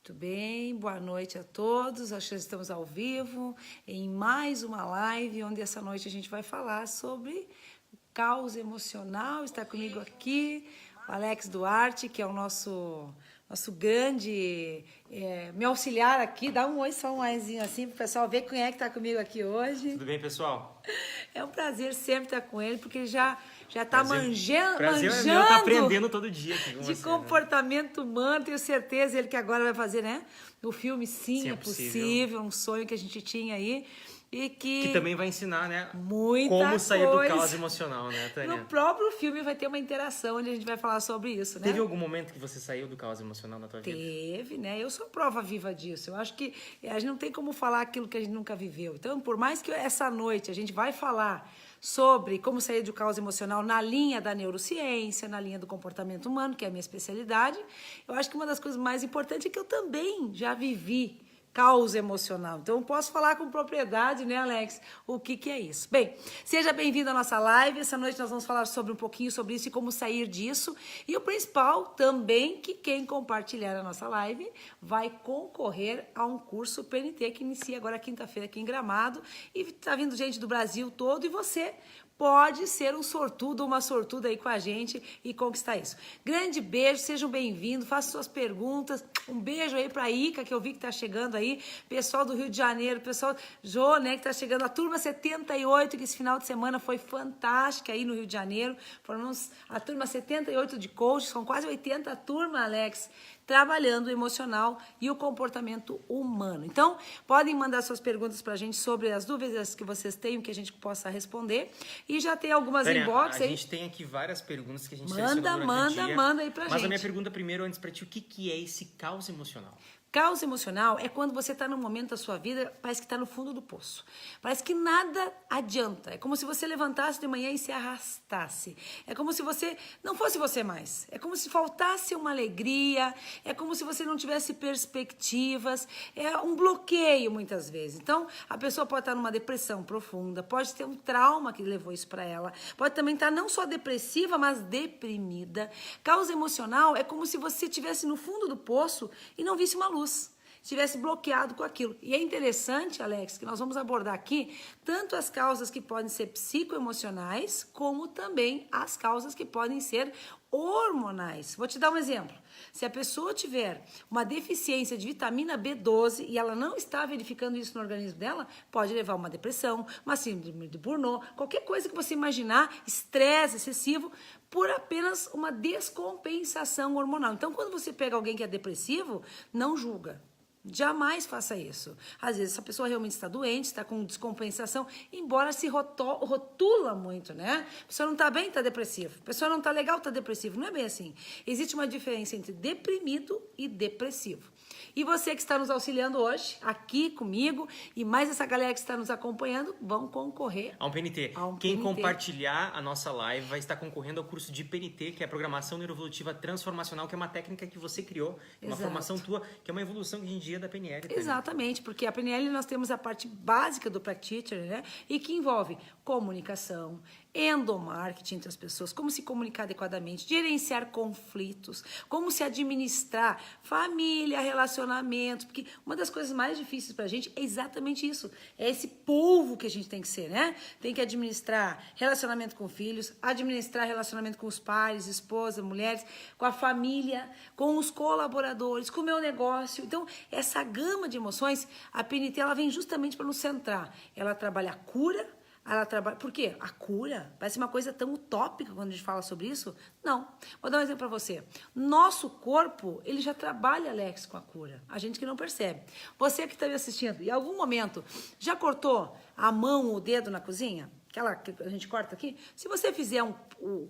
Muito bem, boa noite a todos. Acho que estamos ao vivo em mais uma live, onde essa noite a gente vai falar sobre o caos emocional. Está comigo aqui o Alex Duarte, que é o nosso grande, meu auxiliar aqui. Dá um oi, só um oizinho assim, para o pessoal ver quem é que está comigo aqui hoje. Tudo bem, pessoal? É um prazer sempre estar com ele, porque ele já está manjando É meu, tá aprendendo todo dia aqui com de você, comportamento humano. Tenho certeza ele que agora vai fazer, né? O filme Sim, é Possível. Possível, um sonho que a gente tinha aí. E que também vai ensinar, né? Muita como sair coisa. do caos emocional, né, Tânia? No próprio filme vai ter uma interação onde a gente vai falar sobre isso, né? Teve algum momento que você saiu do caos emocional na tua vida? Teve, né? Eu sou prova viva disso. Eu acho que a gente não tem como falar aquilo que a gente nunca viveu. Então, por mais que essa noite a gente vai falar sobre como sair do caos emocional na linha da neurociência, na linha do comportamento humano, que é a minha especialidade, eu acho que uma das coisas mais importantes é que eu também já vivi caos emocional. Então, eu posso falar com propriedade, né, Alex, o que é isso. Bem, seja bem-vindo à nossa live. Essa noite nós vamos falar sobre um pouquinho sobre isso e como sair disso. E o principal também, que quem compartilhar a nossa live vai concorrer a um curso PNT que inicia agora quinta-feira aqui em Gramado. E tá vindo gente do Brasil todo e você pode ser um sortudo ou uma sortuda aí com a gente e conquistar isso. Grande beijo, sejam bem-vindos, façam suas perguntas. Um beijo aí pra Ica, que eu vi que tá chegando aí. Pessoal do Rio de Janeiro, pessoal Jô, né, que tá chegando. A turma 78, que esse final de semana foi fantástica aí no Rio de Janeiro. Foram a turma 78 de coach, são quase 80 turma, Alex, trabalhando o emocional e o comportamento humano. Então, podem mandar suas perguntas pra gente sobre as dúvidas que vocês tenham, que a gente possa responder. E já tem algumas Tânia, inbox aí. A gente tem aqui várias perguntas que a gente selecionou durante o dia. Manda aí pra gente. Mas a minha pergunta primeiro, antes pra ti, o que é esse caos emocional? Caos emocional é quando você está num momento da sua vida, parece que está no fundo do poço. Parece que nada adianta. É como se você levantasse de manhã e se arrastasse. É como se você não fosse você mais. É como se faltasse uma alegria. É como se você não tivesse perspectivas. É um bloqueio, muitas vezes. Então, a pessoa pode estar numa depressão profunda, pode ter um trauma que levou isso para ela, pode também estar não só depressiva, mas deprimida. Caos emocional é como se você estivesse no fundo do poço e não visse uma luz, estivesse bloqueado com aquilo. E é interessante, Alex, que nós vamos abordar aqui tanto as causas que podem ser psicoemocionais, como também as causas que podem ser hormonais. Vou te dar um exemplo. Se a pessoa tiver uma deficiência de vitamina B12 e ela não está verificando isso no organismo dela, pode levar a uma depressão, uma síndrome de Burnout, qualquer coisa que você imaginar, estresse excessivo, por apenas uma descompensação hormonal. Então, quando você pega alguém que é depressivo, não julga. Jamais faça isso. Às vezes, essa pessoa realmente está doente, está com descompensação, embora se rotula muito, né? A pessoa não está bem, está depressivo. A pessoa não está legal, está depressivo. Não é bem assim. Existe uma diferença entre deprimido e depressivo. E você que está nos auxiliando hoje, aqui comigo, e mais essa galera que está nos acompanhando, vão concorrer a um PNT. Quem compartilhar a nossa live vai estar concorrendo ao curso de PNT, que é a Programação Neuroevolutiva Transformacional, que é uma técnica que você criou, uma formação tua, que é uma evolução que hoje em dia da PNL. Também. Exatamente, porque a PNL nós temos a parte básica do practitioner, né? E que envolve comunicação, endomarketing entre as pessoas, como se comunicar adequadamente, gerenciar conflitos, como se administrar família, relacionamento, porque uma das coisas mais difíceis pra gente é exatamente isso, é esse polvo que a gente tem que ser, né? Tem que administrar relacionamento com filhos, administrar relacionamento com os pais, esposa, mulheres, com a família, com os colaboradores, com o meu negócio. Então, essa gama de emoções, a PNT, ela vem justamente para nos centrar. Ela trabalha a cura. Ela trabalha... Por quê? A cura parece uma coisa tão utópica quando a gente fala sobre isso. Não. Vou dar um exemplo para você. Nosso corpo, ele já trabalha, Alex, com a cura. A gente que não percebe. Você que está me assistindo, em algum momento, já cortou a mão ou o dedo na cozinha? Aquela que a gente corta aqui? Se você fizer um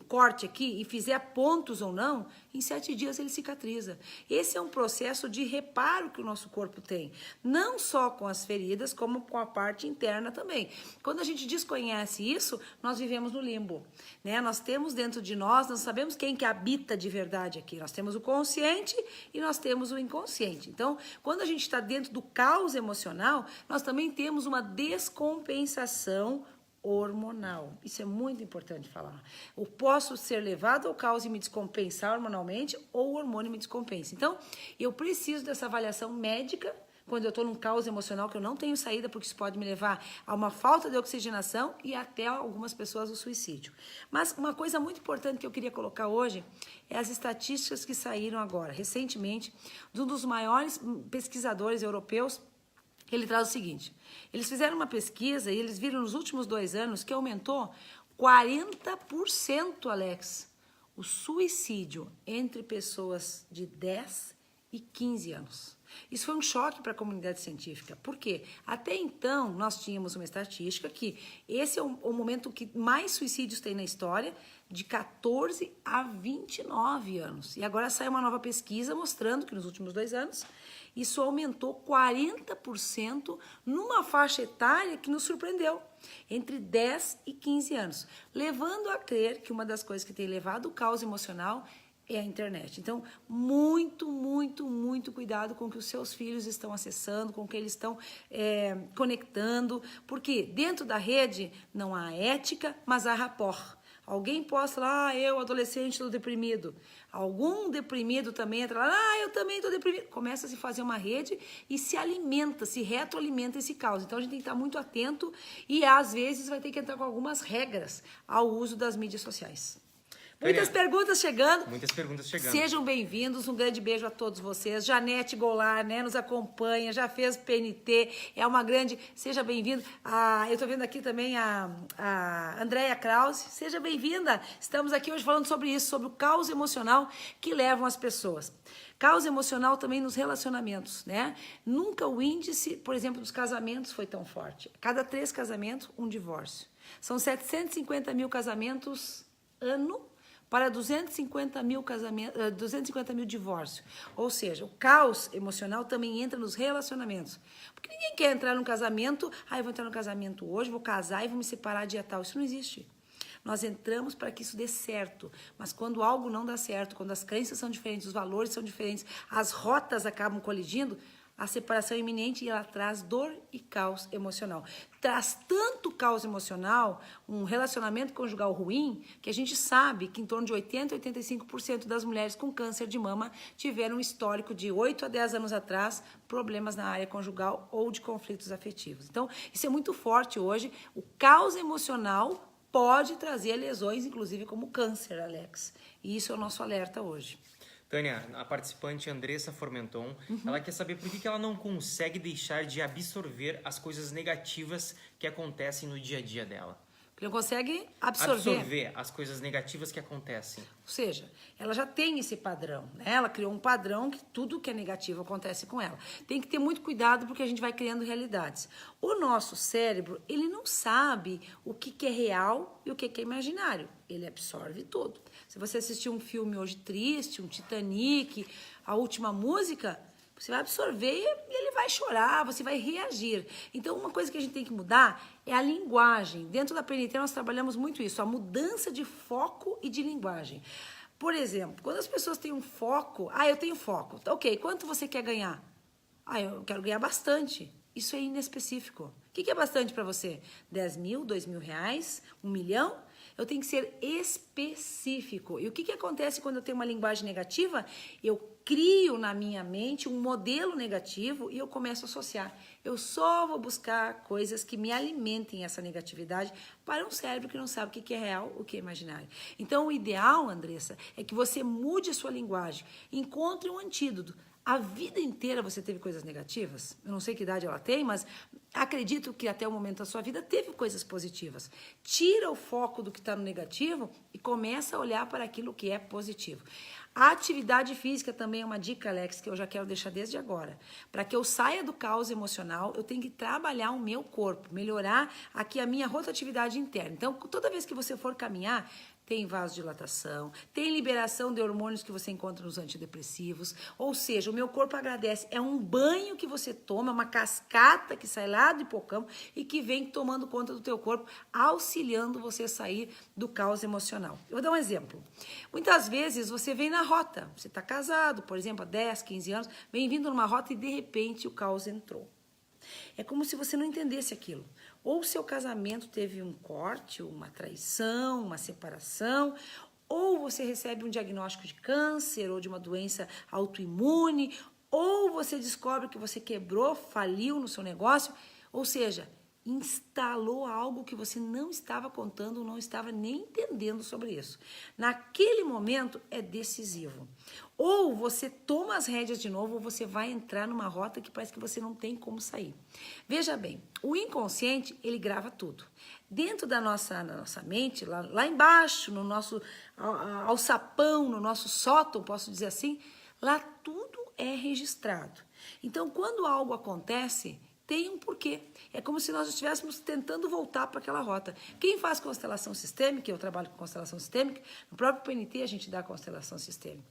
corte aqui e fizer pontos ou não, em 7 dias ele cicatriza. Esse é um processo de reparo que o nosso corpo tem. Não só com as feridas, como com a parte interna também. Quando a gente desconhece isso, nós vivemos no limbo, né? Nós temos dentro de nós, nós sabemos quem que habita de verdade aqui. Nós temos o consciente e nós temos o inconsciente. Então, quando a gente está dentro do caos emocional, nós também temos uma descompensação hormonal. Isso é muito importante falar. Eu posso ser levado ao caos e me descompensar hormonalmente ou o hormônio me descompensa. Então, eu preciso dessa avaliação médica quando eu estou num caos emocional que eu não tenho saída, porque isso pode me levar a uma falta de oxigenação e até algumas pessoas ao suicídio. Mas uma coisa muito importante que eu queria colocar hoje é as estatísticas que saíram agora, recentemente, de um dos maiores pesquisadores europeus. Ele traz o seguinte: eles fizeram uma pesquisa e eles viram nos últimos 2 anos que aumentou 40%, Alex, o suicídio entre pessoas de 10 e 15 anos. Isso foi um choque para a comunidade científica. Por quê? Até então, nós tínhamos uma estatística que esse é o momento que mais suicídios tem na história, de 14 a 29 anos. E agora sai uma nova pesquisa mostrando que nos últimos 2 anos, isso aumentou 40% numa faixa etária que nos surpreendeu, entre 10 e 15 anos, levando a crer que uma das coisas que tem levado o caos emocional é a internet. Então, muito, muito, muito cuidado com o que os seus filhos estão acessando, com o que eles estão conectando, porque dentro da rede não há ética, mas há rapport. Alguém posta lá, eu, adolescente, estou deprimido. Algum deprimido também entra lá, eu também estou deprimido. Começa a se fazer uma rede e se alimenta, se retroalimenta esse caos. Então, a gente tem que estar muito atento e, às vezes, vai ter que entrar com algumas regras ao uso das mídias sociais. Muitas perguntas chegando. Muitas perguntas chegando. Sejam bem-vindos. Um grande beijo a todos vocês. Janete Goulart, né, nos acompanha, já fez PNT. É uma grande... Seja bem-vindo. Eu estou vendo aqui também a Andréia Krause. Seja bem-vinda. Estamos aqui hoje falando sobre isso, sobre o caos emocional que levam as pessoas. Caos emocional também nos relacionamentos, né? Nunca o índice, por exemplo, dos casamentos foi tão forte. Cada 3 casamentos, um divórcio. São 750 mil casamentos ano para 250 mil divórcios. Ou seja, o caos emocional também entra nos relacionamentos. Porque ninguém quer entrar num casamento, eu vou entrar no casamento hoje, vou casar e vou me separar dia tal. Isso não existe. Nós entramos para que isso dê certo, mas quando algo não dá certo, quando as crenças são diferentes, os valores são diferentes, as rotas acabam colidindo, a separação é iminente e ela traz dor e caos emocional. Traz tanto caos emocional, um relacionamento conjugal ruim, que a gente sabe que em torno de 80% a 85% das mulheres com câncer de mama tiveram um histórico de 8 a 10 anos atrás, problemas na área conjugal ou de conflitos afetivos. Então, isso é muito forte hoje. O caos emocional pode trazer lesões, inclusive como câncer, Alex. E isso é o nosso alerta hoje. Tânia, a participante Andressa Formenton, ela quer saber por que ela não consegue deixar de absorver as coisas negativas que acontecem no dia a dia dela. Porque não consegue absorver as coisas negativas que acontecem. Ou seja, ela já tem esse padrão, né? Ela criou um padrão que tudo que é negativo acontece com ela. Tem que ter muito cuidado porque a gente vai criando realidades. O nosso cérebro, ele não sabe o que é real e o que é imaginário. Ele absorve tudo. Se você assistir um filme hoje triste, um Titanic, a última música, você vai absorver e ele vai chorar, você vai reagir. Então, uma coisa que a gente tem que mudar é a linguagem. Dentro da PNT, nós trabalhamos muito isso, a mudança de foco e de linguagem. Por exemplo, quando as pessoas têm um foco, eu tenho foco. Ok, quanto você quer ganhar? Eu quero ganhar bastante. Isso é inespecífico. O que é bastante para você? 10 mil, 2 mil reais, 1 milhão? Eu tenho que ser específico. E o que acontece quando eu tenho uma linguagem negativa? Eu crio na minha mente um modelo negativo e eu começo a associar. Eu só vou buscar coisas que me alimentem essa negatividade para um cérebro que não sabe o que é real, o que é imaginário. Então, o ideal, Andressa, é que você mude a sua linguagem. Encontre um antídoto. A vida inteira você teve coisas negativas? Eu não sei que idade ela tem, mas acredito que até o momento da sua vida teve coisas positivas. Tira o foco do que está no negativo e começa a olhar para aquilo que é positivo. A atividade física também é uma dica, Alex, que eu já quero deixar desde agora. Para que eu saia do caos emocional, eu tenho que trabalhar o meu corpo, melhorar aqui a minha rotatividade interna. Então, toda vez que você for caminhar, tem vasodilatação, tem liberação de hormônios que você encontra nos antidepressivos, ou seja, o meu corpo agradece. É um banho que você toma, uma cascata que sai lá do hipocampo e que vem tomando conta do teu corpo, auxiliando você a sair do caos emocional. Eu vou dar um exemplo. Muitas vezes você vem na rota, você está casado, por exemplo, há 10, 15 anos, vem vindo numa rota e de repente o caos entrou. É como se você não entendesse aquilo. Ou o seu casamento teve um corte, uma traição, uma separação, ou você recebe um diagnóstico de câncer ou de uma doença autoimune, ou você descobre que você quebrou, faliu no seu negócio, ou seja, instalou algo que você não estava contando, não estava nem entendendo sobre isso. Naquele momento é decisivo. Ou você toma as rédeas de novo, ou você vai entrar numa rota que parece que você não tem como sair. Veja bem, o inconsciente, ele grava tudo. Dentro da nossa mente, lá embaixo, no nosso alçapão, no nosso sótão, posso dizer assim, lá tudo é registrado. Então, quando algo acontece, tem um porquê. É como se nós estivéssemos tentando voltar para aquela rota. Quem faz constelação sistêmica, eu trabalho com constelação sistêmica, no próprio PNT a gente dá constelação sistêmica.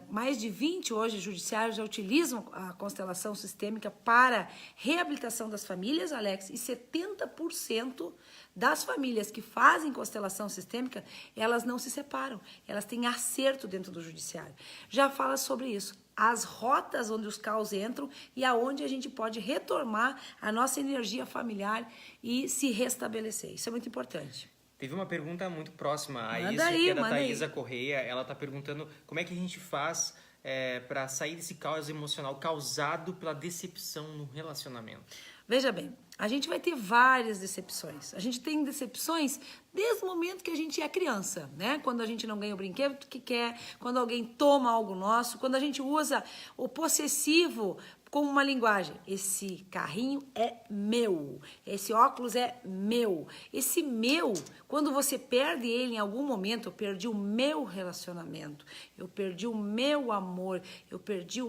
Mais de 20 hoje judiciários já utilizam a constelação sistêmica para reabilitação das famílias, Alex, e 70% das famílias que fazem constelação sistêmica, elas não se separam, elas têm acerto dentro do judiciário. Já fala sobre isso. As rotas onde os caos entram e aonde a gente pode retomar a nossa energia familiar e se restabelecer. Isso é muito importante. Teve uma pergunta muito próxima a isso, que é da Thaisa Correia. Ela está perguntando como é que a gente faz para sair desse caos emocional causado pela decepção no relacionamento. Veja bem, a gente vai ter várias decepções. A gente tem decepções desde o momento que a gente é criança, né? Quando a gente não ganha o brinquedo que quer, quando alguém toma algo nosso, quando a gente usa o possessivo como uma linguagem. Esse carrinho é meu, esse óculos é meu. Esse meu, quando você perde ele em algum momento, eu perdi o meu relacionamento, eu perdi o meu amor, eu perdi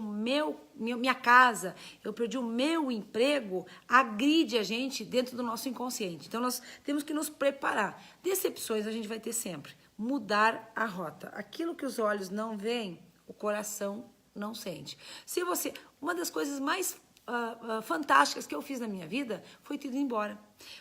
minha casa, eu perdi o meu emprego, agride a gente dentro do nosso inconsciente. Então, nós temos que nos preparar. Decepções a gente vai ter sempre. Mudar a rota. Aquilo que os olhos não veem, o coração não sente. Se você... Uma das coisas mais fantásticas que eu fiz na minha vida foi ter ido embora.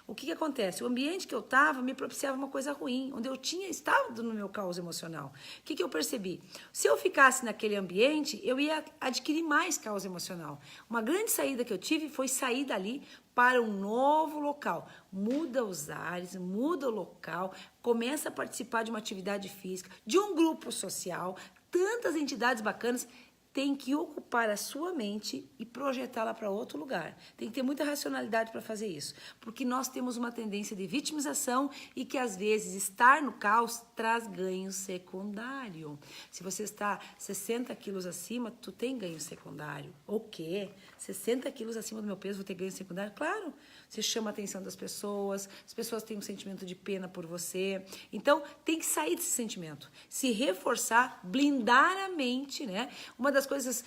O que acontece? O ambiente que eu estava me propiciava uma coisa ruim, onde eu estava no meu caos emocional. O que eu percebi? Se eu ficasse naquele ambiente, eu ia adquirir mais caos emocional. Uma grande saída que eu tive foi sair dali para um novo local. Muda os ares, muda o local, começa a participar de uma atividade física, de um grupo social, tantas entidades bacanas. Tem que ocupar a sua mente e projetá-la para outro lugar. Tem que ter muita racionalidade para fazer isso, porque nós temos uma tendência de vitimização e que, às vezes, estar no caos traz ganho secundário. Se você está 60 quilos acima, tu tem ganho secundário. O quê? 60 quilos acima do meu peso, vou ter ganho secundário? Claro, você chama a atenção das pessoas, as pessoas têm um sentimento de pena por você. Então, tem que sair desse sentimento, se reforçar, blindar a mente, né? Uma das coisas,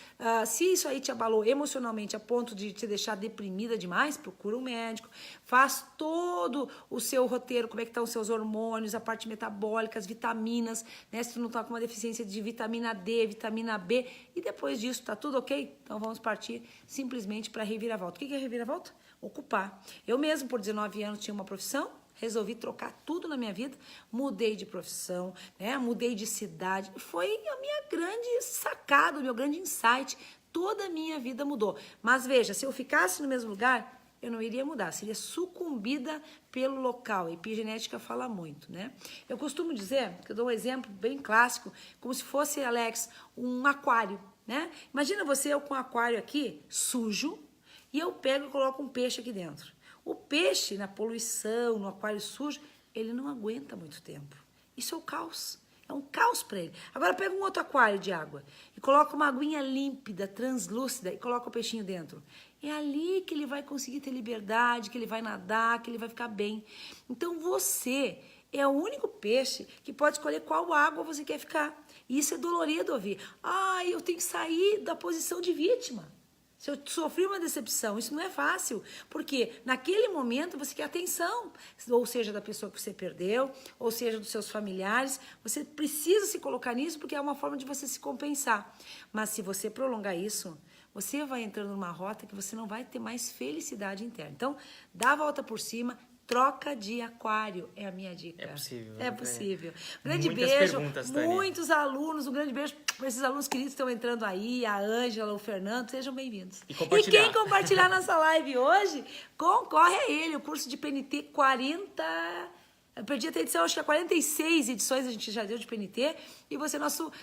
se isso aí te abalou emocionalmente a ponto de te deixar deprimida demais, procura um médico, faz todo o seu roteiro, como é que estão os seus hormônios, a parte metabólica, as vitaminas, né? Se tu não está com uma deficiência de vitamina D, vitamina B, e depois disso, tá tudo ok? Então vamos partir simplesmente para a reviravolta. O que é reviravolta? Ocupar. Eu mesmo, por 19 anos, tinha uma profissão, resolvi trocar tudo na minha vida, mudei de profissão, né? Mudei de cidade. Foi a minha grande sacada, o meu grande insight. Toda a minha vida mudou. Mas veja, se eu ficasse no mesmo lugar, eu não iria mudar, seria sucumbida pelo local. A epigenética fala muito, né? Eu costumo dizer, que eu dou um exemplo bem clássico, como se fosse, Alex, um aquário, né? Imagina eu com um aquário aqui, sujo, e eu pego e coloco um peixe aqui dentro. O peixe, na poluição, no aquário sujo, ele não aguenta muito tempo. Isso é o caos. É um caos para ele. Agora pega um outro aquário de água e coloca uma aguinha límpida, translúcida e coloca o peixinho dentro. É ali que ele vai conseguir ter liberdade, que ele vai nadar, que ele vai ficar bem. Então você é o único peixe que pode escolher qual água você quer ficar. E isso é dolorido ouvir. Eu tenho que sair da posição de vítima. Se eu sofri uma decepção, isso não é fácil, porque naquele momento você quer atenção, ou seja, da pessoa que você perdeu, ou seja, dos seus familiares, você precisa se colocar nisso porque é uma forma de você se compensar. Mas se você prolongar isso, você vai entrando numa rota que você não vai ter mais felicidade interna. Então, dá a volta por cima, Troca de aquário é a minha dica. É possível. É possível. Um grande Muitas beijo. perguntas, Tânia. Muitos alunos. Um grande beijo para esses alunos queridos que estão entrando aí. A Ângela, o Fernando. Sejam bem-vindos. E quem compartilhar nossa live hoje, concorre a ele. O curso de PNT 40... Eu perdi a edição, acho que 46 edições a gente já deu de PNT. E você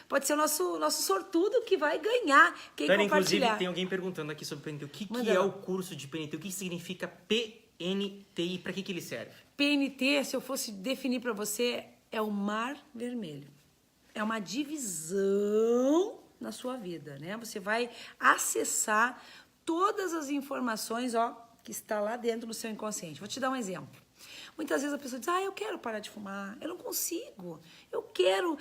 pode ser o nosso sortudo que vai ganhar quem Tânia, compartilhar. inclusive, tem alguém perguntando aqui sobre PNT. O que é o curso de PNT? O que significa PNT e para que ele serve? PNT, se eu fosse definir para você, é o mar vermelho. É uma divisão na sua vida, né? Você vai acessar todas as informações, que está lá dentro do seu inconsciente. Vou te dar um exemplo. Muitas vezes a pessoa diz, eu quero parar de fumar, eu não consigo. Eu quero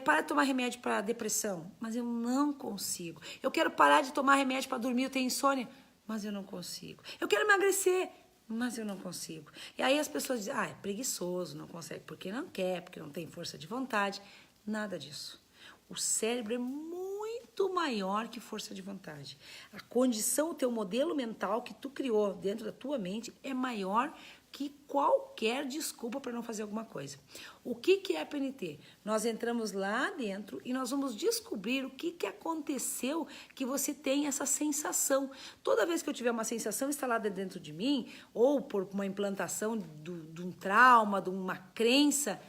parar de tomar remédio para depressão, mas eu não consigo. Eu quero parar de tomar remédio para dormir, eu tenho insônia, mas eu não consigo. Eu quero emagrecer, mas eu não consigo. E aí as pessoas dizem, é preguiçoso, não consegue porque não quer, porque não tem força de vontade. Nada disso. O cérebro é muito maior que força de vontade. A condição, o teu modelo mental que tu criou dentro da tua mente é maior que qualquer desculpa para não fazer alguma coisa. O que é a PNT? Nós entramos lá dentro e nós vamos descobrir o que aconteceu que você tem essa sensação. Toda vez que eu tiver uma sensação instalada dentro de mim, ou por uma implantação de um trauma, de uma crença,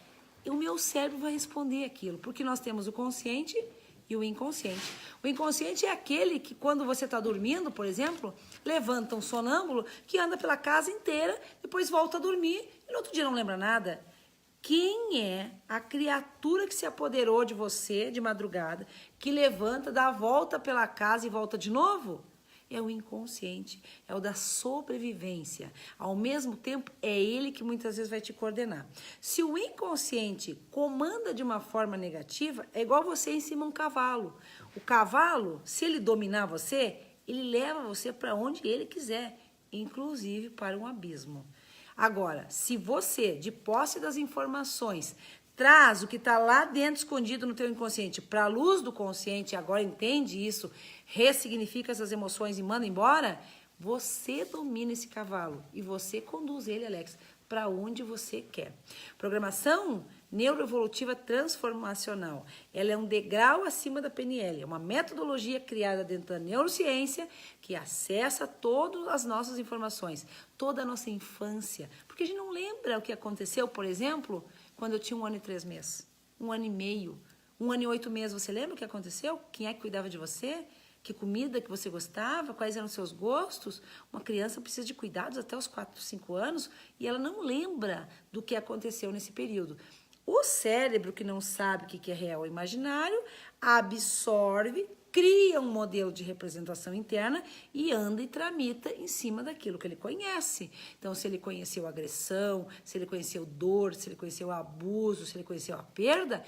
o meu cérebro vai responder aquilo, porque nós temos o consciente e o inconsciente. O inconsciente é aquele que, quando você está dormindo, por exemplo, levanta um sonâmbulo que anda pela casa inteira, depois volta a dormir e no outro dia não lembra nada. Quem é a criatura que se apoderou de você de madrugada, que levanta, dá a volta pela casa e volta de novo? É o inconsciente, é o da sobrevivência. Ao mesmo tempo, é ele que muitas vezes vai te coordenar. Se o inconsciente comanda de uma forma negativa, é igual você em cima de um cavalo. O cavalo, se ele dominar você, ele leva você para onde ele quiser, inclusive para um abismo. Agora, se você, de posse das informações, traz o que está lá dentro escondido no teu inconsciente para a luz do consciente, agora entende isso, ressignifica essas emoções e manda embora, você domina esse cavalo e você conduz ele, Alex, para onde você quer. Programação neuroevolutiva transformacional. Ela é um degrau acima da PNL, é uma metodologia criada dentro da neurociência que acessa todas as nossas informações, toda a nossa infância, porque a gente não lembra o que aconteceu, por exemplo, quando eu tinha 1 ano e 3 meses, 1 ano e meio, 1 ano e 8 meses. Você lembra o que aconteceu? Quem é que cuidava de você? Que comida que você gostava? Quais eram os seus gostos? Uma criança precisa de cuidados até os 4, 5 anos e ela não lembra do que aconteceu nesse período. O cérebro, que não sabe o que é real ou imaginário, absorve, cria um modelo de representação interna e anda e tramita em cima daquilo que ele conhece. Então, se ele conheceu agressão, se ele conheceu dor, se ele conheceu abuso, se ele conheceu a perda,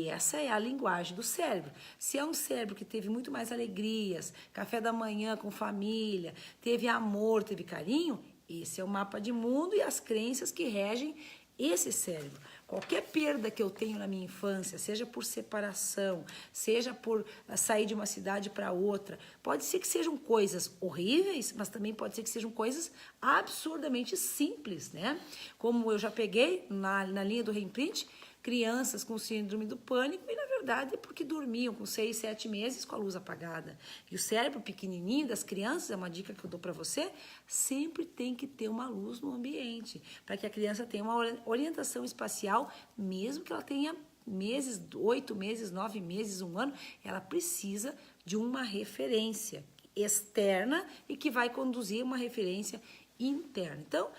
essa é a linguagem do cérebro. Se é um cérebro que teve muito mais alegrias, café da manhã com família, teve amor, teve carinho, esse é o mapa de mundo e as crenças que regem esse cérebro. Qualquer perda que eu tenho na minha infância, seja por separação, seja por sair de uma cidade para outra, pode ser que sejam coisas horríveis, mas também pode ser que sejam coisas absurdamente simples, né? Como eu já peguei na linha do reimprint, crianças com síndrome do pânico e, na verdade, é porque dormiam com 6, 7 meses com a luz apagada. E o cérebro pequenininho das crianças, é uma dica que eu dou para você, sempre tem que ter uma luz no ambiente, para que a criança tenha uma orientação espacial, mesmo que ela tenha meses, 8 meses, 9 meses, 1 ano, ela precisa de uma referência externa e que vai conduzir uma referência interna. Então,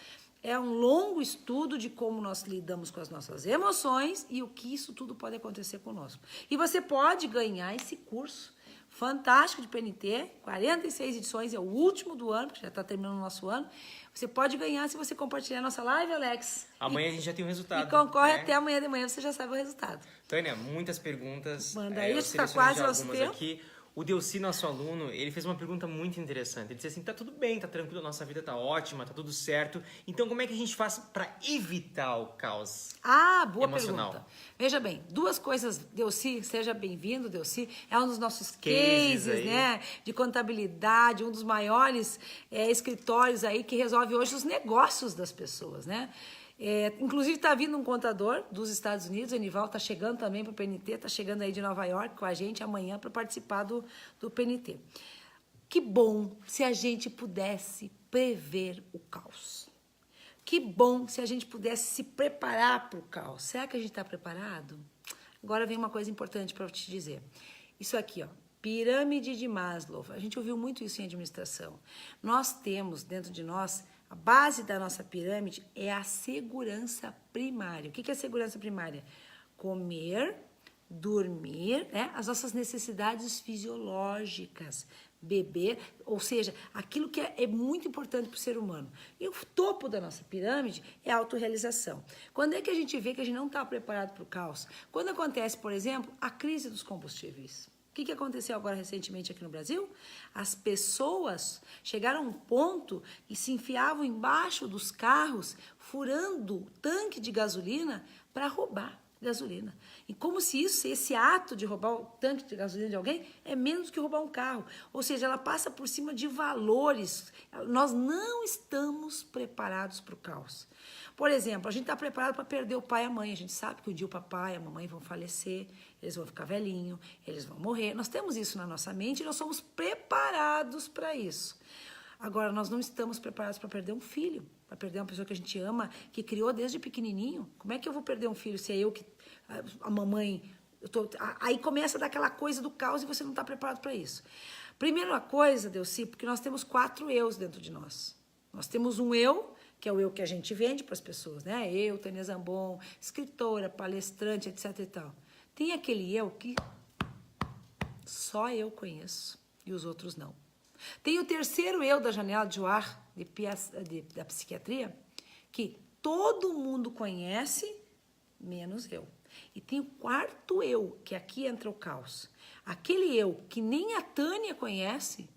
é um longo estudo de como nós lidamos com as nossas emoções e o que isso tudo pode acontecer conosco. E você pode ganhar esse curso fantástico de PNT, 46 edições, é o último do ano, porque já está terminando o nosso ano. Você pode ganhar se você compartilhar a nossa live, Alex. Amanhã a gente já tem o resultado. E concorre até amanhã de manhã, você já sabe o resultado. Tânia, muitas perguntas. Manda isso, está quase ao tempo. Aqui. O Delci, nosso aluno, ele fez uma pergunta muito interessante. Ele disse assim, tá tudo bem, tá tranquilo, nossa vida tá ótima, tá tudo certo. Então, como é que a gente faz para evitar o caos Boa emocional? pergunta. Veja bem, duas coisas, Delci, seja bem-vindo, Delci. É um dos nossos Cases cases, aí. né, de contabilidade, um dos maiores escritórios aí que resolve hoje os negócios das pessoas, né? Inclusive está vindo um contador dos Estados Unidos, o Enival está chegando também para o PNT, está chegando aí de Nova York com a gente amanhã para participar do PNT. Que bom se a gente pudesse prever o caos. Que bom se a gente pudesse se preparar para o caos. Será que a gente está preparado? Agora vem uma coisa importante para eu te dizer. Isso aqui, ó, pirâmide de Maslow. A gente ouviu muito isso em administração. Nós temos dentro de nós, a base da nossa pirâmide é a segurança primária. O que é segurança primária? Comer, dormir, né? As nossas necessidades fisiológicas, beber, ou seja, aquilo que é muito importante para o ser humano. E o topo da nossa pirâmide é a autorrealização. Quando é que a gente vê que a gente não está preparado para o caos? Quando acontece, por exemplo, a crise dos combustíveis. O que aconteceu agora recentemente aqui no Brasil? As pessoas chegaram a um ponto e se enfiavam embaixo dos carros, furando o tanque de gasolina para roubar gasolina. E como se esse ato de roubar o tanque de gasolina de alguém é menos que roubar um carro. Ou seja, ela passa por cima de valores. Nós não estamos preparados para o caos. Por exemplo, a gente está preparado para perder o pai e a mãe. A gente sabe que um dia o papai e a mamãe vão falecer, eles vão ficar velhinhos, eles vão morrer. Nós temos isso na nossa mente e nós somos preparados para isso. Agora, nós não estamos preparados para perder um filho, para perder uma pessoa que a gente ama, que criou desde pequenininho. Como é que eu vou perder um filho se é eu que... A mamãe... Aí começa a dar aquela coisa do caos e você não está preparado para isso. Primeira coisa, Delci, porque nós temos 4 eus dentro de nós. Nós temos um eu, que é o eu que a gente vende para as pessoas, né? Eu, Tânia Zambon, escritora, palestrante, etc e tal. Tem aquele eu que só eu conheço e os outros não. Tem o terceiro eu da janela de Joar, da psiquiatria, que todo mundo conhece, menos eu. E tem o quarto eu, que aqui entra o caos. Aquele eu que nem a Tânia conhece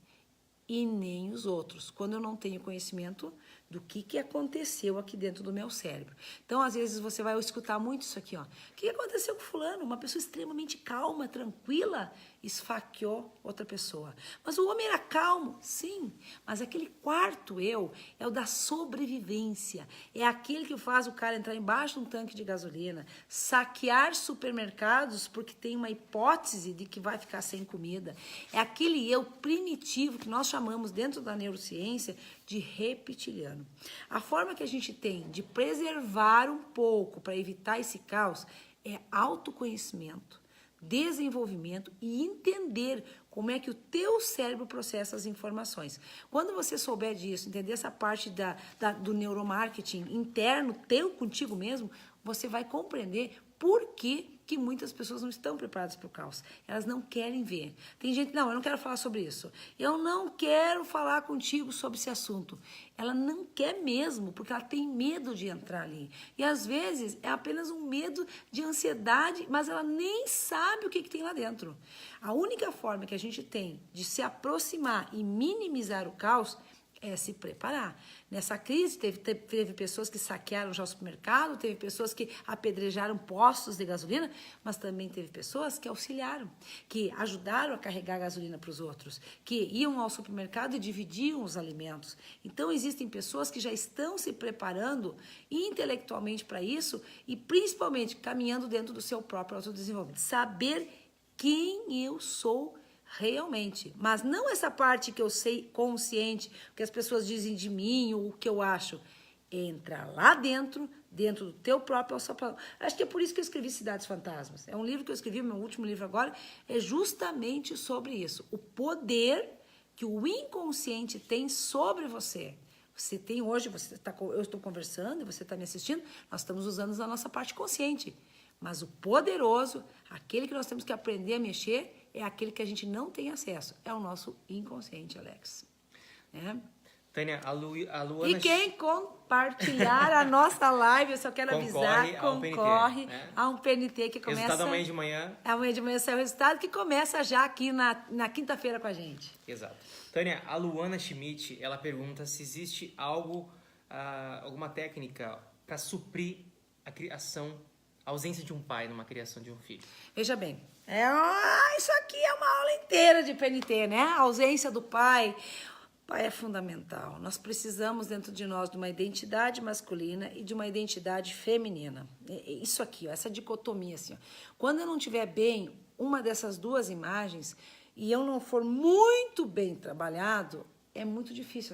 e nem os outros, quando eu não tenho conhecimento do que aconteceu aqui dentro do meu cérebro. Então, às vezes, você vai escutar muito isso aqui, ó. O que aconteceu com fulano? Uma pessoa extremamente calma, tranquila, esfaqueou outra pessoa. Mas o homem era calmo, sim, mas aquele quarto eu é o da sobrevivência. É aquele que faz o cara entrar embaixo de um tanque de gasolina, saquear supermercados porque tem uma hipótese de que vai ficar sem comida. É aquele eu primitivo que nós chamamos dentro da neurociência de reptiliano. A forma que a gente tem de preservar um pouco para evitar esse caos é autoconhecimento, desenvolvimento e entender como é que o teu cérebro processa as informações. Quando você souber disso, entender essa parte do neuromarketing interno teu contigo mesmo, você vai compreender por que muitas pessoas não estão preparadas para o caos. Elas não querem ver. Tem gente, não, eu não quero falar sobre isso. Eu não quero falar contigo sobre esse assunto. Ela não quer mesmo, porque ela tem medo de entrar ali. E às vezes é apenas um medo de ansiedade, mas ela nem sabe o que tem lá dentro. A única forma que a gente tem de se aproximar e minimizar o caos é se preparar. Nessa crise, teve pessoas que saquearam já o supermercado, teve pessoas que apedrejaram postos de gasolina, mas também teve pessoas que auxiliaram, que ajudaram a carregar gasolina para os outros, que iam ao supermercado e dividiam os alimentos. Então, existem pessoas que já estão se preparando intelectualmente para isso e, principalmente, caminhando dentro do seu próprio autodesenvolvimento. Saber quem eu sou realmente, mas não essa parte que eu sei consciente, o que as pessoas dizem de mim, ou o que eu acho. Entra lá dentro do teu próprio alçapão. Acho que é por isso que eu escrevi Cidades Fantasmas. É um livro que eu escrevi, meu último livro agora, é justamente sobre isso. O poder que o inconsciente tem sobre você. Você tem hoje, eu estou conversando, você está me assistindo, nós estamos usando a nossa parte consciente. Mas o poderoso, aquele que nós temos que aprender a mexer, é aquele que a gente não tem acesso. É o nosso inconsciente, Alex. Tânia, a Luana... E quem compartilhar a nossa live, eu só quero avisar, concorre a um PNT que começa... Resultado amanhã de manhã. Amanhã de manhã sai o resultado, que começa já aqui na quinta-feira com a gente. Exato. Tânia, a Luana Schmidt, ela pergunta se existe alguma técnica para suprir a criação, a ausência de um pai numa criação de um filho. Veja bem, isso aqui é uma aula inteira de PNT, né? A ausência do pai... Pai é fundamental. Nós precisamos dentro de nós de uma identidade masculina e de uma identidade feminina. Isso aqui, ó, essa dicotomia. Assim, ó. Quando eu não tiver bem uma dessas duas imagens e eu não for muito bem trabalhado, é muito difícil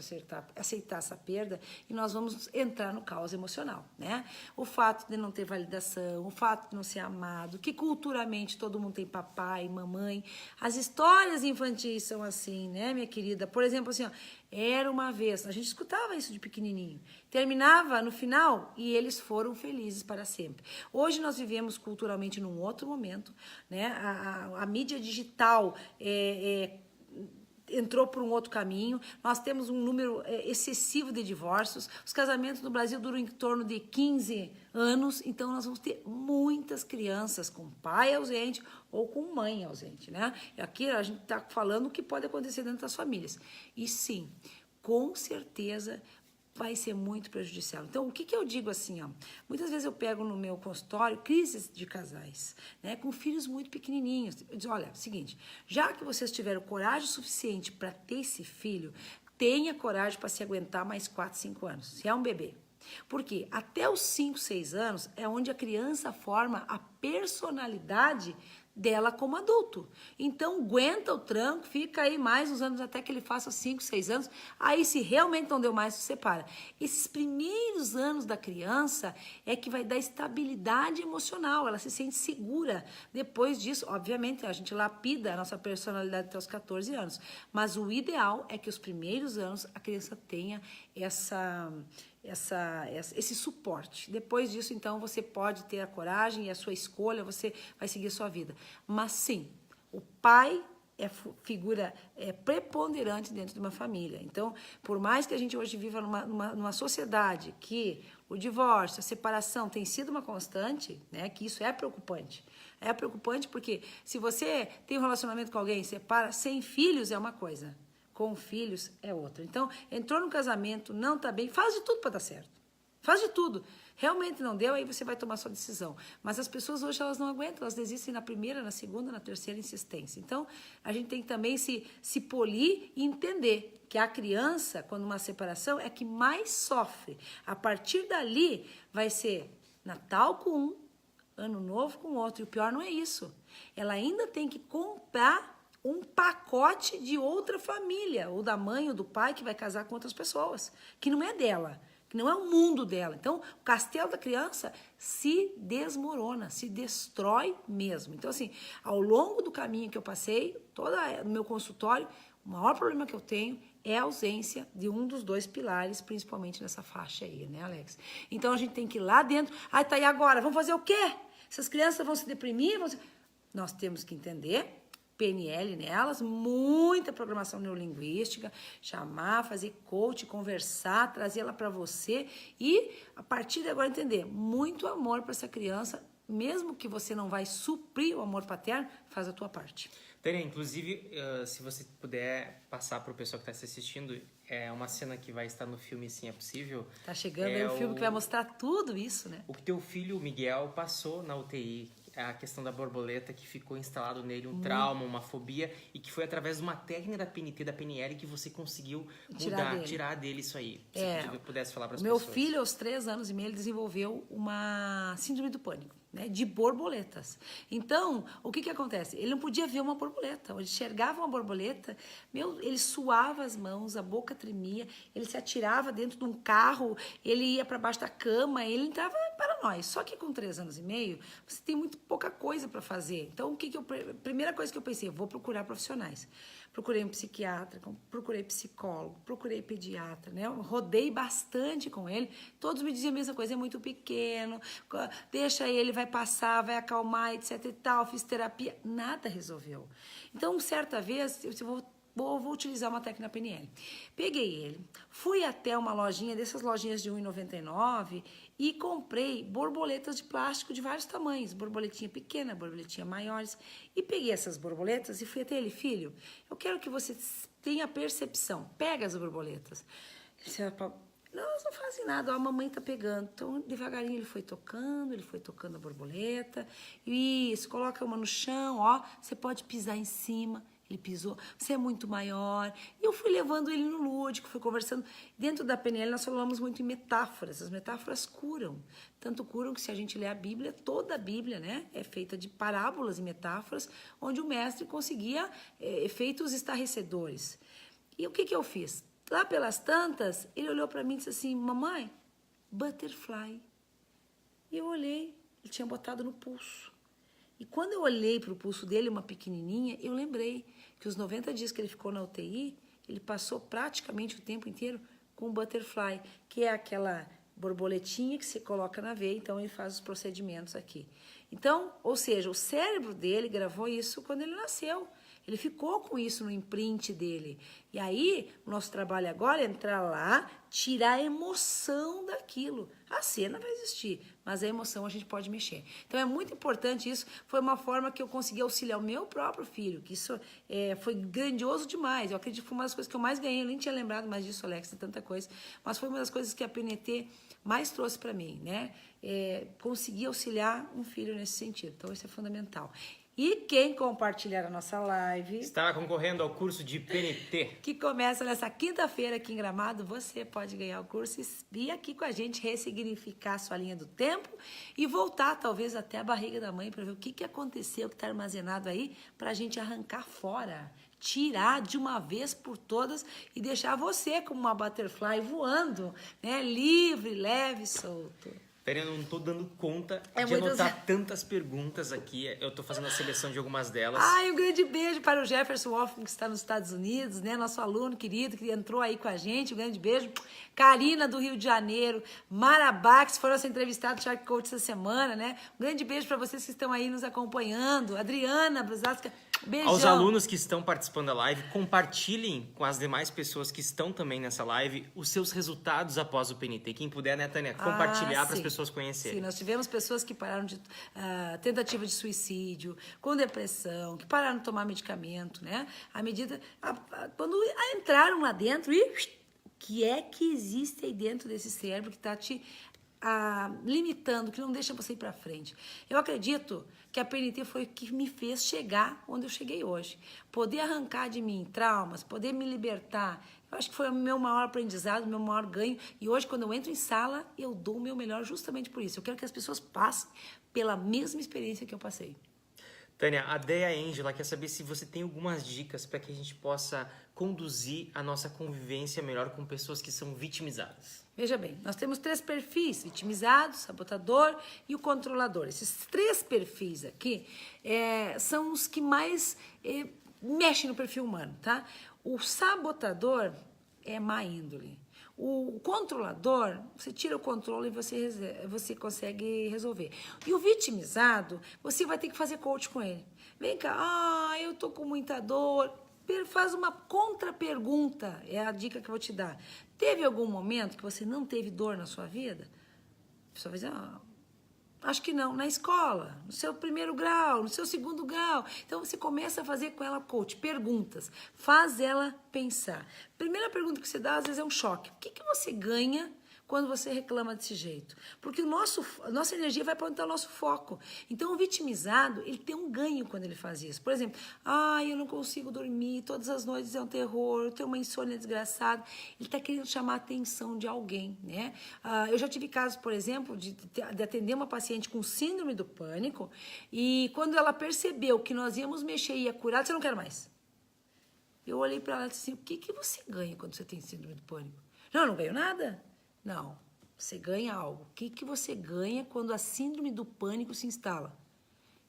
aceitar essa perda e nós vamos entrar no caos emocional, né? O fato de não ter validação, o fato de não ser amado, que culturalmente todo mundo tem papai, mamãe. As histórias infantis são assim, né, minha querida? Por exemplo, assim, ó, era uma vez, a gente escutava isso de pequenininho, terminava no final e eles foram felizes para sempre. Hoje nós vivemos culturalmente num outro momento, né? A mídia digital entrou por um outro caminho, nós temos um número excessivo de divórcios, os casamentos no Brasil duram em torno de 15 anos, então nós vamos ter muitas crianças com pai ausente ou com mãe ausente, né? E aqui a gente está falando o que pode acontecer dentro das famílias. E sim, com certeza vai ser muito prejudicial. Então, o que eu digo assim, ó? Muitas vezes eu pego no meu consultório crises de casais, né, com filhos muito pequenininhos. Eu digo, olha, seguinte, já que vocês tiveram coragem suficiente para ter esse filho, tenha coragem para se aguentar mais 4, 5 anos, se é um bebê. Porque até os 5, 6 anos é onde a criança forma a personalidade dela como adulto. Então, aguenta o tranco, fica aí mais uns anos até que ele faça 5, 6 anos. Aí, se realmente não deu mais, se separa. Esses primeiros anos da criança é que vai dar estabilidade emocional, ela se sente segura. Depois disso, obviamente, a gente lapida a nossa personalidade até os 14 anos. Mas o ideal é que os primeiros anos a criança tenha esse suporte. Depois disso, então, você pode ter a coragem e a sua escolha, você vai seguir a sua vida. Mas, sim, o pai é figura preponderante dentro de uma família. Então, por mais que a gente hoje viva numa sociedade que o divórcio, a separação tem sido uma constante, né, que isso é preocupante. É preocupante porque se você tem um relacionamento com alguém, separa, sem filhos é uma coisa. Com filhos é outra. Então, entrou no casamento, não tá bem, faz de tudo para dar certo. Faz de tudo. Realmente não deu, aí você vai tomar sua decisão. Mas as pessoas hoje, elas não aguentam, elas desistem na primeira, na segunda, na terceira insistência. Então, a gente tem que também se polir e entender que a criança, quando uma separação, é que mais sofre. A partir dali, vai ser Natal com um, Ano Novo com outro. E o pior não é isso. Ela ainda tem que comprar um pacote de outra família, ou da mãe ou do pai que vai casar com outras pessoas, que não é dela, que não é o mundo dela. Então, o castelo da criança se desmorona, se destrói mesmo. Então, assim, ao longo do caminho que eu passei, no meu consultório, o maior problema que eu tenho é a ausência de um dos dois pilares, principalmente nessa faixa aí, né, Alex? Então, a gente tem que ir lá dentro. Tá, e agora? Vamos fazer o quê? Essas crianças vão se deprimir? Nós temos que entender... PNL nelas, muita programação neurolinguística, chamar, fazer coach, conversar, trazer ela para você e, a partir de agora, entender muito amor para essa criança, mesmo que você não vai suprir o amor paterno, faz a tua parte. Tânia, inclusive, se você puder passar para o pessoal que está se assistindo, é uma cena que vai estar no filme Sim é Possível. Tá chegando aí o filme que vai mostrar tudo isso, né? O que teu filho, Miguel, passou na UTI, a questão da borboleta, que ficou instalado nele um trauma, uma fobia, e que foi através de uma técnica da PNT, da PNL, que você conseguiu tirar dele isso aí. Se você pudesse falar para as pessoas. Meu filho, aos 3 anos e meio, ele desenvolveu uma síndrome do pânico, né, de borboletas. Então, o que acontece? Ele não podia ver uma borboleta. Ele enxergava uma borboleta, ele suava as mãos, a boca tremia, ele se atirava dentro de um carro, ele ia para baixo da cama, ele entrava para nós. Só que com 3 anos e meio, você tem muito pouca coisa para fazer. Então, primeira coisa que eu pensei, eu vou procurar profissionais. Procurei um psiquiatra, procurei psicólogo, procurei pediatra, né? Eu rodei bastante com ele. Todos me diziam a mesma coisa, é muito pequeno, deixa ele, vai passar, vai acalmar, etc e tal. Fiz terapia, nada resolveu. Então, certa vez, eu vou vou utilizar uma técnica PNL. Peguei ele, fui até uma lojinha, dessas lojinhas de R$1,99 e comprei borboletas de plástico de vários tamanhos, borboletinha pequena, borboletinha maiores, e peguei essas borboletas e fui até ele, filho, eu quero que você tenha percepção, pega as borboletas. Ele disse, não, elas não fazem nada, ó, a mamãe tá pegando. Então, devagarinho ele foi tocando a borboleta. Isso, coloca uma no chão, ó, você pode pisar em cima. Ele pisou, você é muito maior. E eu fui levando ele no lúdico, fui conversando. Dentro da PNL nós falamos muito em metáforas. As metáforas curam. Tanto curam que se a gente lê a Bíblia, toda a Bíblia, né, é feita de parábolas e metáforas, onde o mestre conseguia efeitos estarrecedores. E o que eu fiz? Lá pelas tantas, ele olhou para mim e disse assim, mamãe, butterfly. E eu olhei, ele tinha botado no pulso. E quando eu olhei para o pulso dele, uma pequenininha, eu lembrei que os 90 dias que ele ficou na UTI, ele passou praticamente o tempo inteiro com o butterfly, que é aquela borboletinha que se coloca na veia, então ele faz os procedimentos aqui. Então, ou seja, o cérebro dele gravou isso quando ele nasceu. Ele ficou com isso no imprint dele. E aí, o nosso trabalho agora é entrar lá, tirar a emoção daquilo. A cena vai existir, mas a emoção a gente pode mexer. Então, é muito importante isso. Foi uma forma que eu consegui auxiliar o meu próprio filho, que isso foi grandioso demais. Eu acredito que foi uma das coisas que eu mais ganhei. Eu nem tinha lembrado mais disso, Alex, de tanta coisa. Mas foi uma das coisas que a PNT mais trouxe para mim, né? Conseguir auxiliar um filho nesse sentido. Então, isso é fundamental. E quem compartilhar a nossa live... está concorrendo ao curso de PNT. Que começa nessa quinta-feira aqui em Gramado. Você pode ganhar o curso e vir aqui com a gente ressignificar a sua linha do tempo e voltar talvez até a barriga da mãe para ver o que aconteceu, que está armazenado aí, para a gente arrancar fora. Tirar de uma vez por todas e deixar você como uma butterfly voando, né? Livre, leve, solto. Pera, eu não tô dando conta de anotar tantas perguntas aqui. Eu tô fazendo a seleção de algumas delas. Ai, um grande beijo para o Jefferson Hoffman, que está nos Estados Unidos, né? Nosso aluno querido, que entrou aí com a gente. Um grande beijo. Karina, do Rio de Janeiro. Marabá, que foram ser entrevistados no Shark Coach essa semana, né? Um grande beijo para vocês que estão aí nos acompanhando. Adriana Brusasca, beijão. Aos alunos que estão participando da live, compartilhem com as demais pessoas que estão também nessa live os seus resultados após o PNT. Quem puder, né, Tânia? Compartilhar para as pessoas conhecerem. Sim, nós tivemos pessoas que pararam de tentativa de suicídio, com depressão, que pararam de tomar medicamento, né? À medida... quando entraram lá dentro e... O que é que existe aí dentro desse cérebro que está te limitando, que não deixa você ir para frente? Eu acredito que a PNT foi o que me fez chegar onde eu cheguei hoje. Poder arrancar de mim traumas, poder me libertar. Eu acho que foi o meu maior aprendizado, o meu maior ganho. E hoje, quando eu entro em sala, eu dou o meu melhor justamente por isso. Eu quero que as pessoas passem pela mesma experiência que eu passei. Tânia, a Deia Ângela quer saber se você tem algumas dicas para que a gente possa conduzir a nossa convivência melhor com pessoas que são vitimizadas. Veja bem, nós temos 3 perfis, vitimizado, sabotador e o controlador. Esses 3 perfis aqui são os que mais mexem no perfil humano, tá? O sabotador é má índole. O controlador, você tira o controle e você consegue resolver. E o vitimizado, você vai ter que fazer coach com ele. Vem cá, eu tô com muita dor. Faz uma contra-pergunta, é a dica que eu vou te dar. Teve algum momento que você não teve dor na sua vida? A pessoa vai dizer, acho que não. Na escola, no seu 1º grau, no seu 2º grau. Então, você começa a fazer com ela coach, perguntas. Faz ela pensar. Primeira pergunta que você dá, às vezes, é um choque. O que você ganha quando você reclama desse jeito? Porque a nossa energia vai para onde está o nosso foco. Então, o vitimizado, ele tem um ganho quando ele faz isso. Por exemplo, eu não consigo dormir, todas as noites é um terror, eu tenho uma insônia desgraçada. Ele está querendo chamar a atenção de alguém, né? Eu já tive casos, por exemplo, de atender uma paciente com síndrome do pânico e quando ela percebeu que nós íamos mexer e ia curar, eu não quero mais. Eu olhei para ela e disse assim, o que você ganha quando você tem síndrome do pânico? Não, eu não ganho nada. Não, você ganha algo. O que você ganha quando a síndrome do pânico se instala?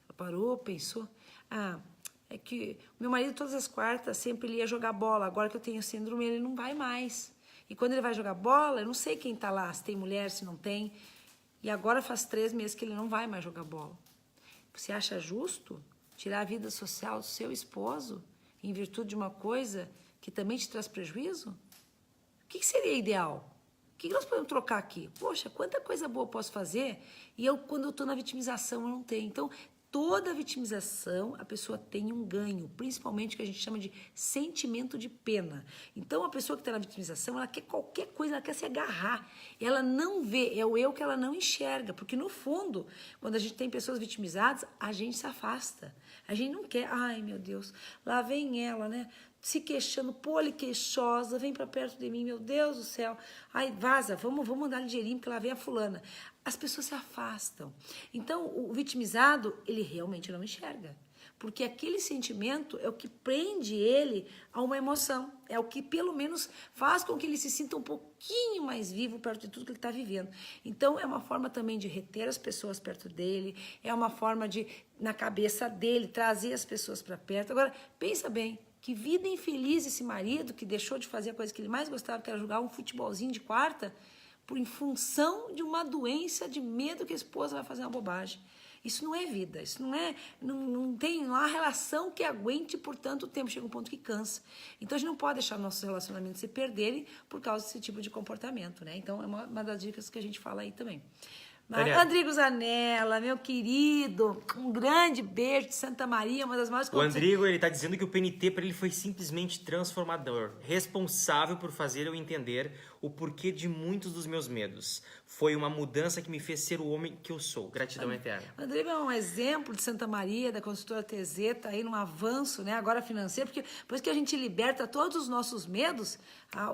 Ela parou, pensou. É que meu marido todas as quartas sempre ele ia jogar bola. Agora que eu tenho síndrome, ele não vai mais. E quando ele vai jogar bola, eu não sei quem tá lá, se tem mulher, se não tem. E agora faz 3 meses que ele não vai mais jogar bola. Você acha justo tirar a vida social do seu esposo? em virtude de uma coisa que também te traz prejuízo? O que seria ideal? O que nós podemos trocar aqui? Poxa, quanta coisa boa eu posso fazer e quando eu estou na vitimização, eu não tenho. Então, toda vitimização, a pessoa tem um ganho, principalmente o que a gente chama de sentimento de pena. Então, a pessoa que está na vitimização, ela quer qualquer coisa, ela quer se agarrar. Ela não vê, é o eu que ela não enxerga. Porque, no fundo, quando a gente tem pessoas vitimizadas, a gente se afasta. A gente não quer, ai, meu Deus, lá vem ela, né? Se queixando, poliqueixosa, vem para perto de mim, meu Deus do céu. Ai, vaza, vamos mandar ligeirinho, porque lá vem a fulana. As pessoas se afastam. Então, o vitimizado, ele realmente não enxerga. Porque aquele sentimento é o que prende ele a uma emoção. É o que, pelo menos, faz com que ele se sinta um pouquinho mais vivo perto de tudo que ele está vivendo. Então, é uma forma também de reter as pessoas perto dele. É uma forma de, na cabeça dele, trazer as pessoas para perto. Agora, pensa bem. Que vida infeliz esse marido que deixou de fazer a coisa que ele mais gostava, que era jogar um futebolzinho de quarta, em função de uma doença de medo que a esposa vai fazer uma bobagem. Isso não é vida, isso não há relação que aguente por tanto tempo, chega um ponto que cansa. Então a gente não pode deixar nossos relacionamentos se perderem por causa desse tipo de comportamento, né? Então é uma das dicas que a gente fala aí também. Andrigo Zanella, meu querido, um grande beijo de Santa Maria, uma das maiores... O Andrigo, ele tá dizendo que o PNT para ele foi simplesmente transformador, responsável por fazer eu entender o porquê de muitos dos meus medos. Foi uma mudança que me fez ser o homem que eu sou. Gratidão eterna. O Andrigo é um exemplo de Santa Maria, da construtora TZ, tá aí num avanço, né, agora financeiro, porque depois que a gente liberta todos os nossos medos,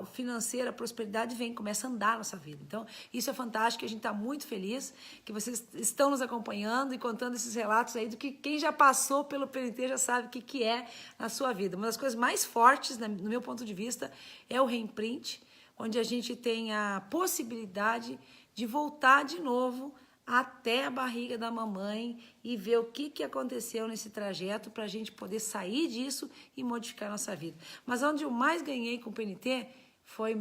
o financeiro, a prosperidade começa a andar na nossa vida. Então, isso é fantástico, a gente está muito feliz que vocês estão nos acompanhando e contando esses relatos aí do que quem já passou pelo PNT já sabe o que é na sua vida. Uma das coisas mais fortes, no meu ponto de vista, é o reimprint, onde a gente tem a possibilidade de voltar de novo até a barriga da mamãe e ver o que aconteceu nesse trajeto para a gente poder sair disso e modificar a nossa vida. Mas onde eu mais ganhei com o PNT foi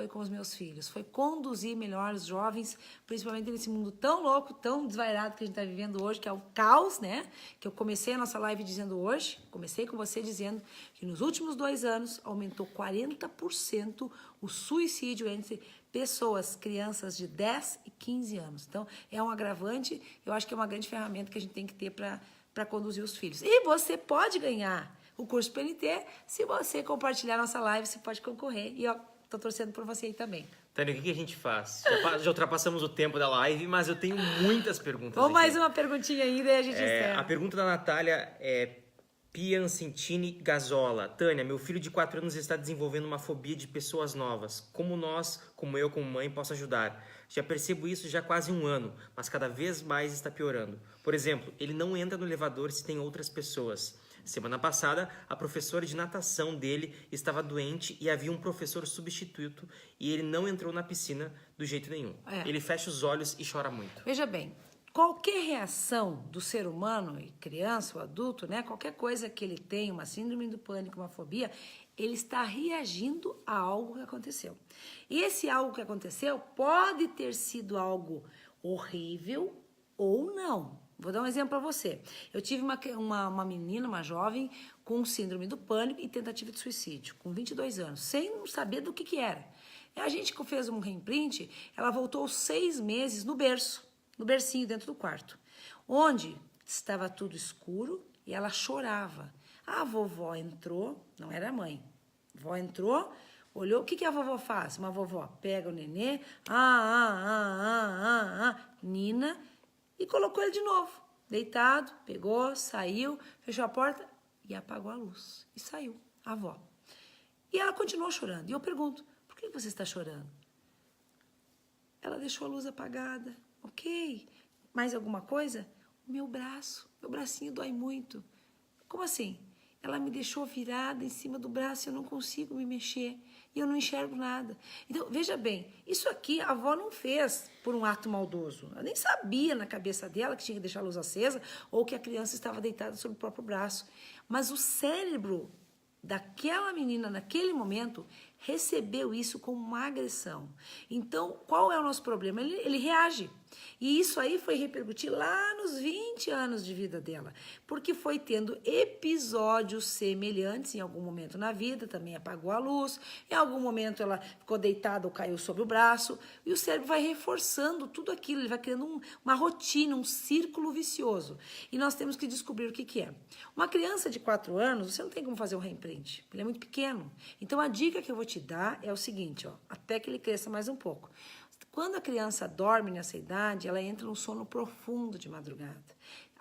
com os meus filhos, foi conduzir melhor os jovens, principalmente nesse mundo tão louco, tão desvairado que a gente está vivendo hoje, que é o caos, né? Que eu comecei a nossa live dizendo hoje, comecei com você dizendo que nos últimos 2 anos aumentou 40% o suicídio entre pessoas, crianças de 10 e 15 anos. Então, é um agravante, eu acho que é uma grande ferramenta que a gente tem que ter para conduzir os filhos. E você pode ganhar o curso PNT, se você compartilhar nossa live, você pode concorrer. E, tô torcendo por você aí também. Tânia, o que a gente faz? Já ultrapassamos o tempo da live, mas eu tenho muitas perguntas. Vamos mais uma perguntinha ainda e a gente encerra. A pergunta da Natália é Piancentini Gazola. Tânia, meu filho de 4 anos está desenvolvendo uma fobia de pessoas novas. Como eu, como mãe, posso ajudar? Já percebo isso já há quase 1 ano, mas cada vez mais está piorando. Por exemplo, ele não entra no elevador se tem outras pessoas. Semana passada, a professora de natação dele estava doente e havia um professor substituto e ele não entrou na piscina do jeito nenhum. Ele fecha os olhos e chora muito. Veja bem, qualquer reação do ser humano, criança ou adulto, né, qualquer coisa que ele tenha, uma síndrome do pânico, uma fobia, ele está reagindo a algo que aconteceu. E esse algo que aconteceu pode ter sido algo horrível ou não. Vou dar um exemplo para você. Eu tive uma menina, uma jovem, com síndrome do pânico e tentativa de suicídio, com 22 anos, sem saber do que era. E a gente fez um reimprint, ela voltou 6 meses no bercinho dentro do quarto, onde estava tudo escuro e ela chorava. A vovó entrou, não era a mãe, a vovó entrou, olhou, o que a vovó faz? Uma vovó pega o nenê, Nina, e colocou ele de novo, deitado, pegou, saiu, fechou a porta e apagou a luz. E saiu, a avó. E ela continuou chorando. E eu pergunto, por que você está chorando? Ela deixou a luz apagada. Ok. Mais alguma coisa? Meu bracinho dói muito. Como assim? Ela me deixou virada em cima do braço e eu não consigo me mexer. E eu não enxergo nada. Então, veja bem, isso aqui a avó não fez por um ato maldoso. Ela nem sabia na cabeça dela que tinha que deixar a luz acesa ou que a criança estava deitada sobre o próprio braço. Mas o cérebro daquela menina, naquele momento, recebeu isso como uma agressão. Então, qual é o nosso problema? Ele reage. E isso aí foi repercutir lá nos 20 anos de vida dela, porque foi tendo episódios semelhantes em algum momento na vida, também apagou a luz, em algum momento ela ficou deitada ou caiu sobre o braço, e o cérebro vai reforçando tudo aquilo, ele vai criando uma rotina, um círculo vicioso. E nós temos que descobrir o que é. Uma criança de 4 anos, você não tem como fazer um reimprint, ele é muito pequeno. Então a dica que eu vou te dar é o seguinte, ó, até que ele cresça mais um pouco. Quando a criança dorme nessa idade, ela entra num sono profundo de madrugada.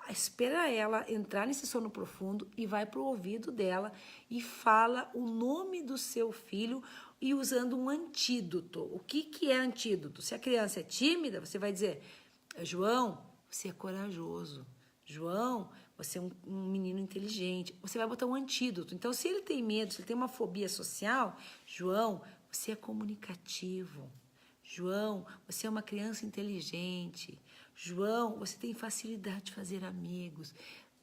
Espera ela entrar nesse sono profundo e vai para o ouvido dela e fala o nome do seu filho e usando um antídoto. O que é antídoto? Se a criança é tímida, você vai dizer, João, você é corajoso. João, você é um menino inteligente. Você vai botar um antídoto. Então, se ele tem medo, se ele tem uma fobia social, João, você é comunicativo. João, você é uma criança inteligente. João, você tem facilidade de fazer amigos.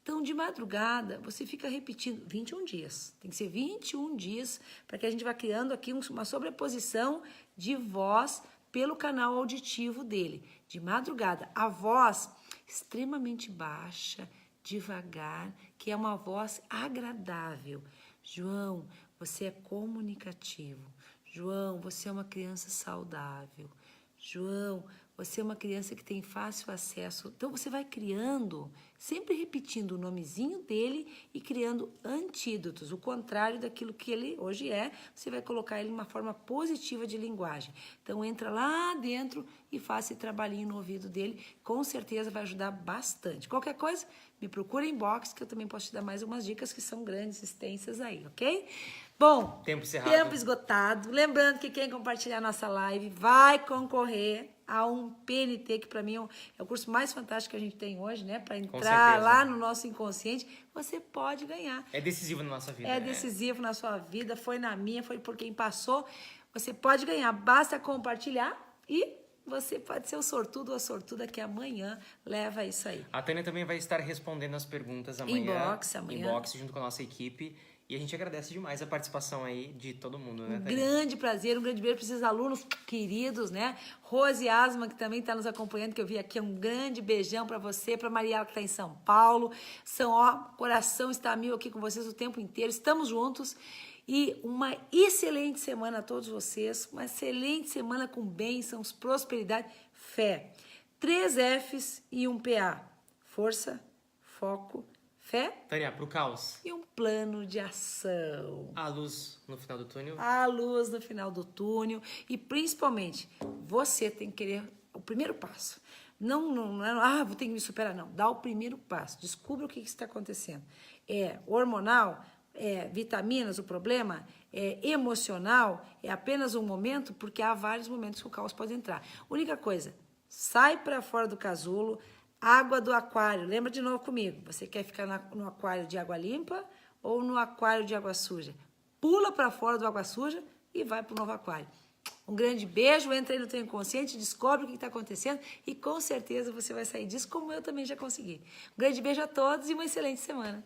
Então, de madrugada, você fica repetindo 21 dias. Tem que ser 21 dias para que a gente vá criando aqui uma sobreposição de voz pelo canal auditivo dele. De madrugada, a voz extremamente baixa, devagar, que é uma voz agradável. João, você é comunicativo. João, você é uma criança saudável. João, você é uma criança que tem fácil acesso. Então, você vai criando, sempre repetindo o nomezinho dele e criando antídotos, o contrário daquilo que ele hoje é. Você vai colocar ele em uma forma positiva de linguagem. Então, entra lá dentro e faça esse trabalhinho no ouvido dele. Com certeza vai ajudar bastante. Qualquer coisa, me procura em inbox, que eu também posso te dar mais umas dicas que são grandes, extensas aí, ok? Bom, tempo esgotado. Lembrando que quem compartilhar nossa live vai concorrer a um PNT, que para mim é o curso mais fantástico que a gente tem hoje, né? Para entrar lá no nosso inconsciente, você pode ganhar. É decisivo na nossa vida. É decisivo na sua vida, foi na minha, foi por quem passou. Você pode ganhar, basta compartilhar e você pode ser o sortudo ou a sortuda que amanhã leva isso aí. A Tânia também vai estar respondendo as perguntas amanhã. Inbox, junto com a nossa equipe. E a gente agradece demais a participação aí de todo mundo, né, Tânia? Grande prazer, um grande beijo para esses alunos queridos, né? Rose Asma, que também está nos acompanhando, que eu vi aqui, um grande beijão para você, para Mariela, que está em São Paulo. Coração está a mil aqui com vocês o tempo inteiro, estamos juntos. E uma excelente semana a todos vocês, uma excelente semana com bênçãos, prosperidade, fé. 3 Fs e um PA. Força, foco, fé. Tânia, pro caos. E um plano de ação. A luz no final do túnel. A luz no final do túnel. E principalmente, você tem que querer o primeiro passo. Não vou ter que me superar, não. Dá o primeiro passo. Descubra o que está acontecendo. É hormonal? É vitaminas o problema? É emocional? É apenas um momento? Porque há vários momentos que o caos pode entrar. Única coisa, sai para fora do casulo. Água do aquário, lembra de novo comigo, você quer ficar no aquário de água limpa ou no aquário de água suja? Pula para fora do água suja e vai para o novo aquário. Um grande beijo, entra aí no teu inconsciente, descobre o que está acontecendo e com certeza você vai sair disso como eu também já consegui. Um grande beijo a todos e uma excelente semana.